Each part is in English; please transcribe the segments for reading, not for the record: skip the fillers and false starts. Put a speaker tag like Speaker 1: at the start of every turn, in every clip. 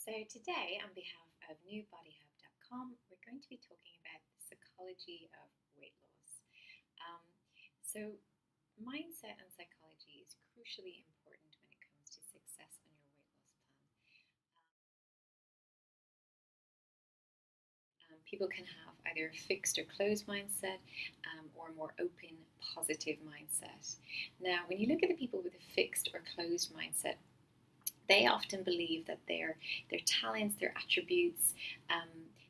Speaker 1: So today, on behalf of newbodyhub.com, we're going to be talking about the psychology of weight loss. Um, so mindset and psychology is crucially important when it comes to success on your weight loss plan. People can have either a fixed or closed mindset or a more open, positive mindset. Now, when you look at the people with a fixed or closed mindset, they often believe that their talents, their attributes,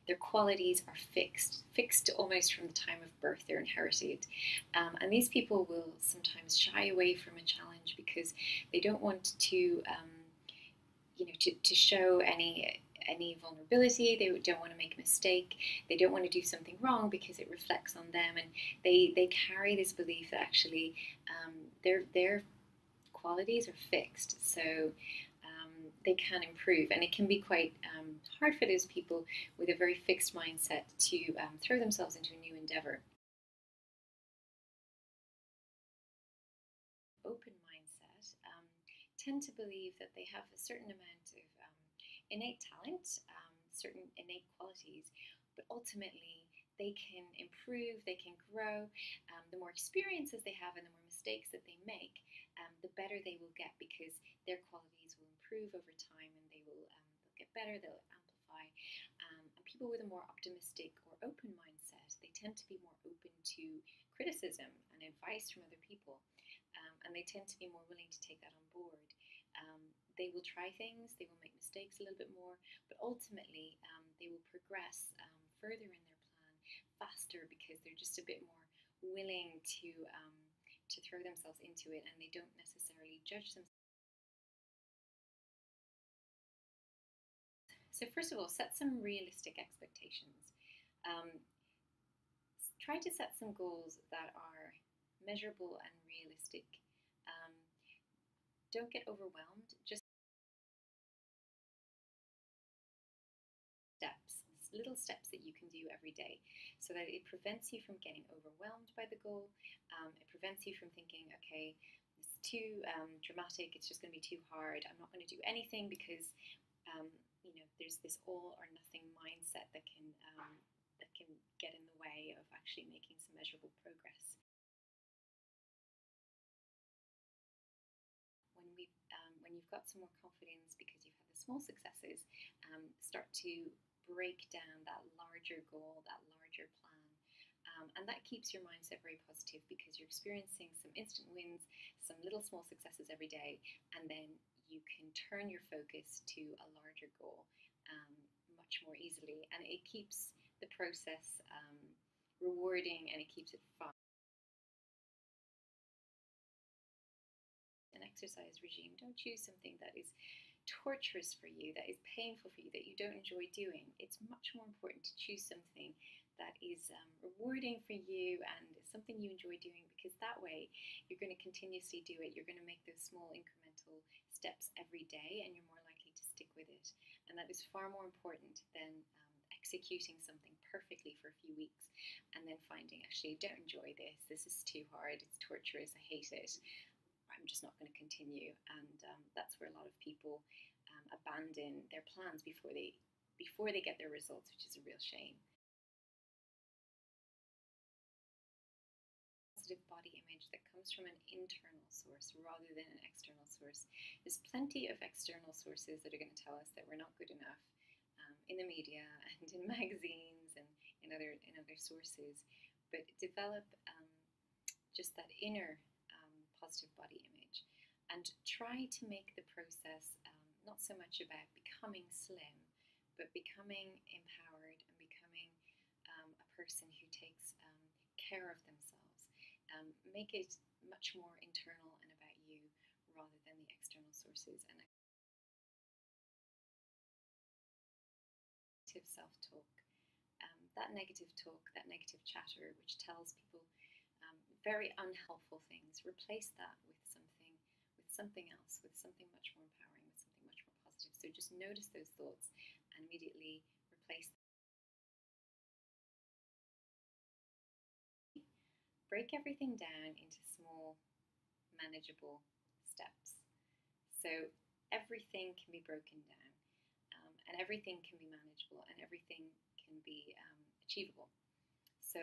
Speaker 1: their qualities are fixed almost from the time of birth. They're inherited, and these people will sometimes shy away from a challenge because they don't want to, to show any vulnerability. They don't want to make a mistake. They don't want to do something wrong because it reflects on them, and they carry this belief that actually their qualities are fixed. So they can improve, and it can be quite hard for those people with a very fixed mindset to throw themselves into a new endeavor. Open mindset tend to believe that they have a certain amount of innate talent, certain innate qualities, but ultimately they can improve, they can grow. The more experiences they have and the more mistakes that they make, the better they will get because their qualities will improve over time and they'll get better, they'll amplify. And people with a more optimistic or open mindset, they tend to be more open to criticism and advice from other people, and they tend to be more willing to take that on board. They will try things, they will make mistakes a little bit more, but ultimately they will progress further in their plan faster because they're just a bit more willing to throw themselves into it, and they don't necessarily judge themselves. So first of all, set some realistic expectations. Um, Try to set some goals that are measurable and realistic. Um, don't get overwhelmed. Just steps, little steps that you can do every day, so that it prevents you from getting overwhelmed by the goal. It prevents you from thinking, okay, it's too dramatic. It's just going to be too hard. I'm not going to do anything because there's this all or nothing mindset that can get in the way of actually making some measurable progress. When you've got some more confidence because you've had the small successes, start to break down that larger goal, that larger plan. And that keeps your mindset very positive because you're experiencing some instant wins, some little small successes every day, and then you can turn your focus to a larger goal much more easily. And it keeps the process rewarding, and it keeps it fun. An exercise regime, don't choose something that is torturous for you, that is painful for you, that you don't enjoy doing. It's much more important to choose something that is rewarding for you and something you enjoy doing, because that way you're going to continuously do it. You're going to make those small incremental steps every day, and you're more likely to stick with it. And that is far more important than executing something perfectly for a few weeks and then finding, actually, I don't enjoy this. This is too hard. It's torturous. I hate it. I'm just not going to continue. And that's where a lot of people abandon their plans before they get their results, which is a real shame. Positive body image that comes from an internal source rather than an external source. There's plenty of external sources that are going to tell us that we're not good enough in the media and in magazines and in other sources, but develop just that inner positive body image, and try to make the process not so much about becoming slim, but becoming empowered and becoming a person who takes care of themselves. Make it much more internal and about you rather than the external sources. And negative self-talk, that negative talk, that negative chatter, which tells people very unhelpful things, replace that with something else, with something much more empowering, with something much more positive. So just notice those thoughts and immediately replace them. Break everything down into small, manageable steps. So everything can be broken down. and everything can be manageable and everything can be achievable. So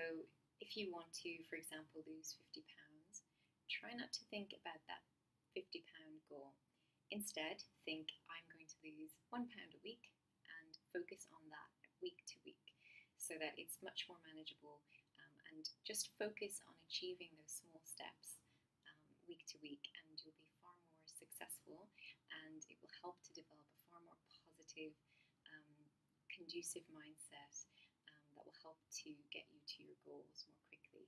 Speaker 1: if you want to, for example, lose 50 pounds, try not to think about that 50-pound goal. Instead, think, I'm going to lose £1 a week, and focus on that week to week so that it's much more manageable, and just focus on achieving those small steps week to week, and you'll be far more successful, and it will help to develop a far more positive, conducive mindset that will help to get you to your goals more quickly.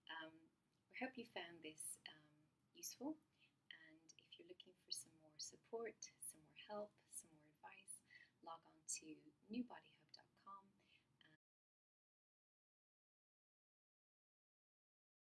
Speaker 1: I hope you found this useful, and if you're looking for some more support, some more help, some more advice, log on to New Body Hub